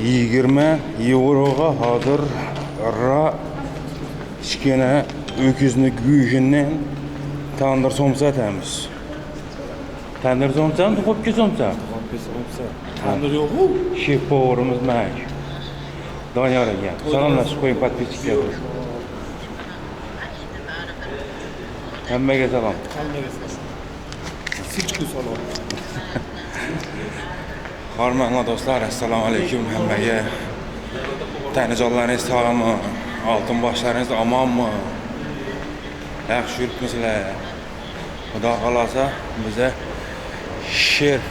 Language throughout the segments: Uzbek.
20 yevroga hozir kichkina öküzni go'shidan tandir somsa atamiz. Tandir somsami, duxovka somsa? Duxovka somsa. Tandir yo'q-ku. Shef povurimiz mana shu. Doniyor aka. Salomlashib qo'ying podpischilarga. Hammaga salom. Hammaga salom. Sichku salom. Hormatli do'stlar, assalomu alaykum hammaga. Tanajonlaringiz sog'mi? Oltin boshlaringiz omonmi? Yaxshi yuribmisizlar? Xudo xolasa biza Sher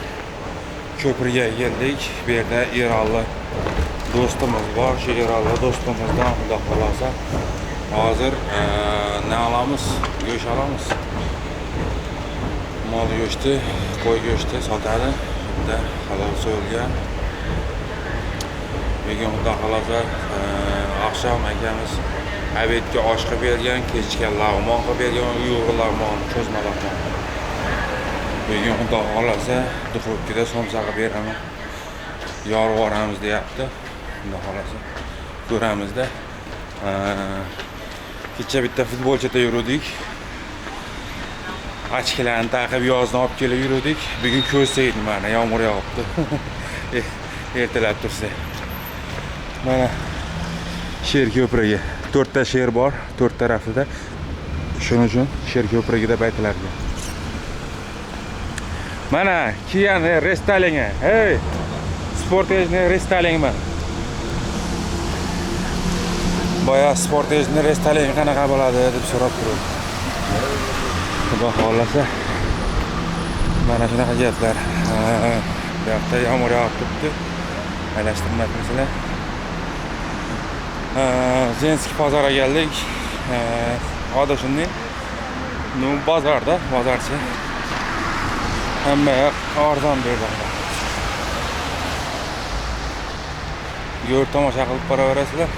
ko'priga keldik. Bu yerda Erolli do'stimiz bor. Shu Erolli do'stimizdan xudo xolasa hozir ne olamiz? Go'sht olamiz. Mol go'shti, qo'y go'shti sotadi. Bitta halol so'yilgan. Bugun xudo xolasa akşam akamiz obedga osh qilib bergan, kechga lag'mon qilib bergan, yo'g'ri lag'mon, cho'zma lag'mon. Bugun xudo xolasa duxovkada somsa qilib beraman. Yorib yuboramiz deyapti. Xudo xolasa ko'ramizda. Kecha bitta futbolchida yurdik. Ochkilarni taqib yozni olib kelib yurdik. Bugun ko'rsaydi mana yomg'ir yog'ibdi. Ertalab tursa. Mana Sher ko'prigi. 4 ta sher bor, 4 tarafida. Shuning uchun Sher ko'prigi deb aytilardi. Mana Kian restorangi. Hey! Sportejni restorangi mana. Boya sportejni restorangi qanaqa bo'ladi deb so'rab turdim. Xudo xolasa mana shunaqa gaplar. Bu yoqda yomg'ir yog'ib turibdi. Alashtirmayapsizlar. Zenskiy bozorga geldik. Adı shunday. Nu bozorda, bozorchi. Hamma arzon berdi. Ko'rib tomosha qilib boraverasizlar.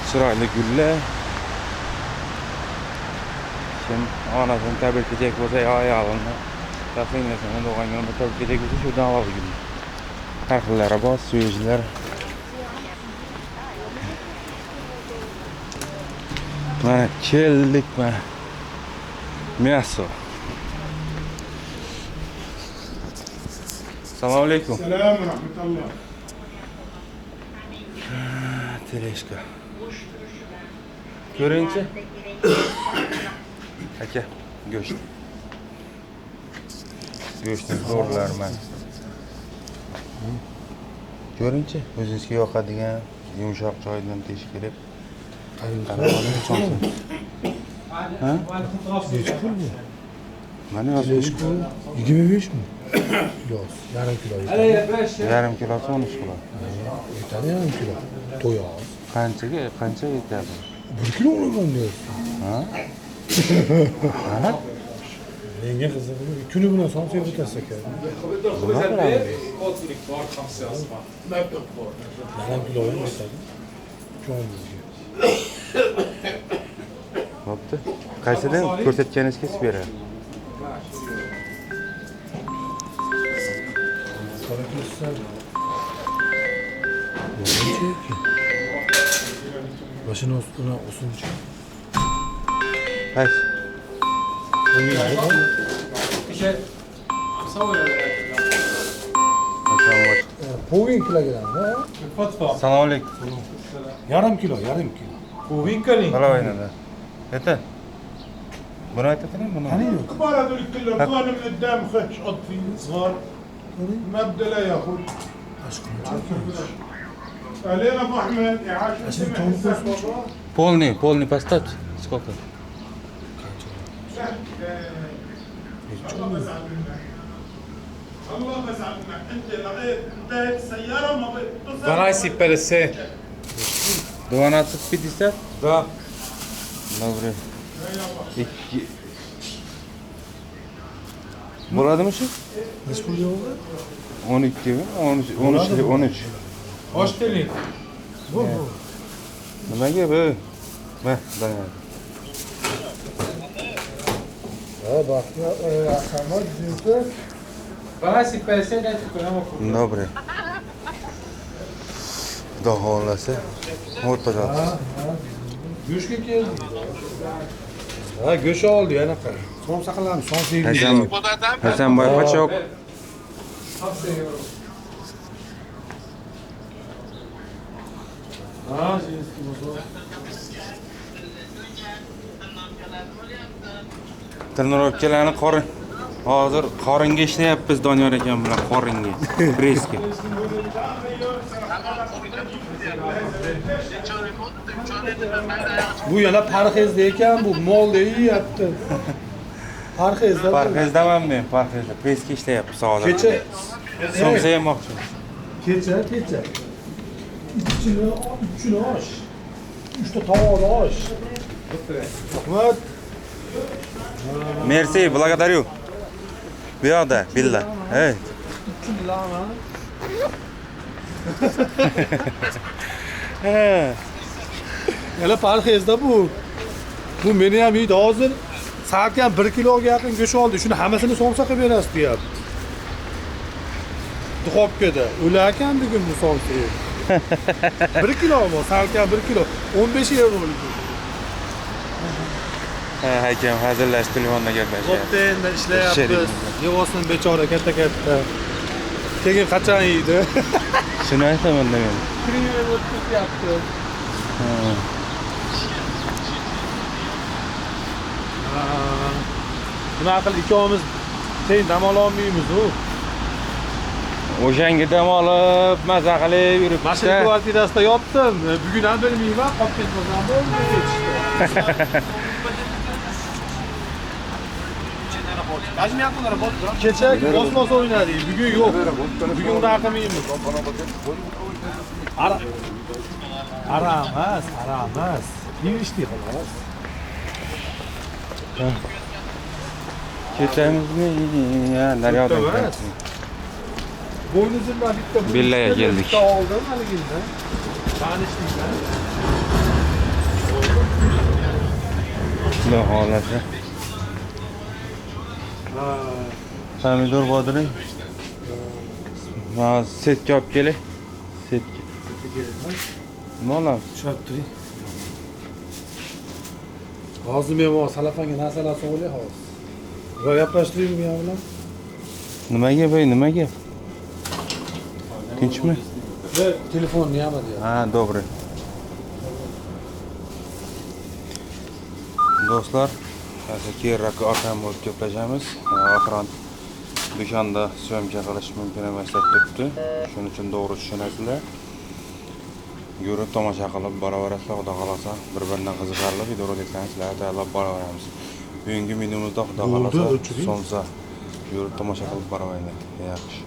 Chiroyli gullar. Kim onasini tabriklayacak bo'lsa, ayolini tasinglasini doğangan tabriklayacak bo'lsa, shundan olib gul. Har xillari bor, suyuclar. Mana keldik mana. Мясо. Assalomu alaykum. Selam rahmetullah. Teleshka. Ko'ringchi. Aka, go'sht. Go'shtni zo'rlarman. Ko'ringchi, o'zingizga yoqadigan yumshoq joyidan tesh kerak. Qanaqa somsa? Ha? Necha pul bu? Mana yozib 25 mi? Yo'q, yarim kilo. yarim kilosi 13 kilo. Yetadi yarim kilo. To'yoq. Qancha yetadi? 1 kilo olaman diyorsun. Ha? Ha? Menga qizig'i kuni bilan somsa o'tasak ekan. Yarim kilo yetadi. Ko'ngilga. Bo'pti. Qaysidan ko'rsatganingiz kesib beradi. Başına üstüne usulca. Qaysi? Половин килограмм, да? Assalomu alaykum. Yarim kilo, yarim kilo. Palov aynada. Yeter. Bunu aytettirin bunu. Hani yok. كبار هذول كلهم وانا من قدام خش قط في صغار ما بدي لا ياخذ Aşkım çok iyi. علينا ابو احمد يعاش عشان تنقص. Полный поставьте. Сколько? الله بزعل منك الله بزعل منك انت لقيت انتهت السياره وما بتصل 12,50. 12,50? Да. Добре. Bo'ladimi shu? Neç pul oldu? 12 mi? 13. Hoş geldin. Bu. Nimaga bu? Bak, bana. Ha bak ya akşamlar düzülse 12 50 это прямо. Добре. Xudo xohlasa. O'rtaga. Go'shtga keldi. Ha, go'sht oldi anaqa. Somsa qilamiz, somsa yeymiz. Hasanboy qochoq. Ha, jinski bozor. Trenirovkalarni hozir qoringa ishlayapmiz Doniyor akam bilan qoringa. Pressga. Bu yana parhezda ekan, bu molda yeyapti. Parhezda. Parhezdaman men, parhezda. Pressga ishlayapmiz hozir. Kecha Somsa yemoqchimiz. kecha. Uchini osh. 3 ta tovoni osh. Rahmat. Merci, благодарю. Bu yoqda, billa. Hey. Yana parhezda bu. Bu meni ham yeydi hozir. Salkam 1 kiloga yaqin go'sht oldi. Shuni hammasini somsa qilib berasiz, deyapti. Duxovkada. O'lar ekan bugun bu somsa. 1 kilo bu, salkam 1 kilo. 15 euro bo'ldi. Ha, hakam hazırlash telefonda gaplashyapti. Bo'pti, endi ishlayapmiz. Yevosin bechora katta. Keyin qachon yeydi? Shuni aytaman men. Krimen o'tkazayapti. Nima qil ikkovimiz teng dam ololmaymiz-ku. O'shanga dam olib, maza qilib yuribdi. Mashina kvartirasida yotdim. Bugun ham bilmayman, qolib ketmasam bo'ldi ketishdi. Kecha kosmos o'ynadik, bugun yo'q. Bugun unaqa qilmaymiz. Aramas. Yeyishdik xolos. Ketamizmi? Ya, daryoda. Bo'ynuzimdan bitta Billaga keldik. Bitta oldim haligini. Tanishlikdan. Xudo xohlasa. Pomidor bodring. Ha, setga olib kelay. Setga. Nima olamiz? Tushuntiring. Hozir men bu salafanga narsalar so'rayman hozir. Va gaplashtiring men bilan. Nimaga bo'y, nimaga? Tinchmi? Telefonni ham deyapti. Ha, добрый. Do'stlar, hozir keyinroq akam bo'lib gaplashamiz. Akram Dushanba syomka qilish mumkin emas deb turibdi. Shuning uchun to'g'ri tushunasizlar. Yurib tomosha qilib boraverasizlar, xudo xolasa, bir-biridan qiziqarli videoroliklarni sizlarga tayyorlab boraveramiz. Bugungi menumizda xudo xolasa somsa yurib tomosha qilib boraveramiz. Yaxshi.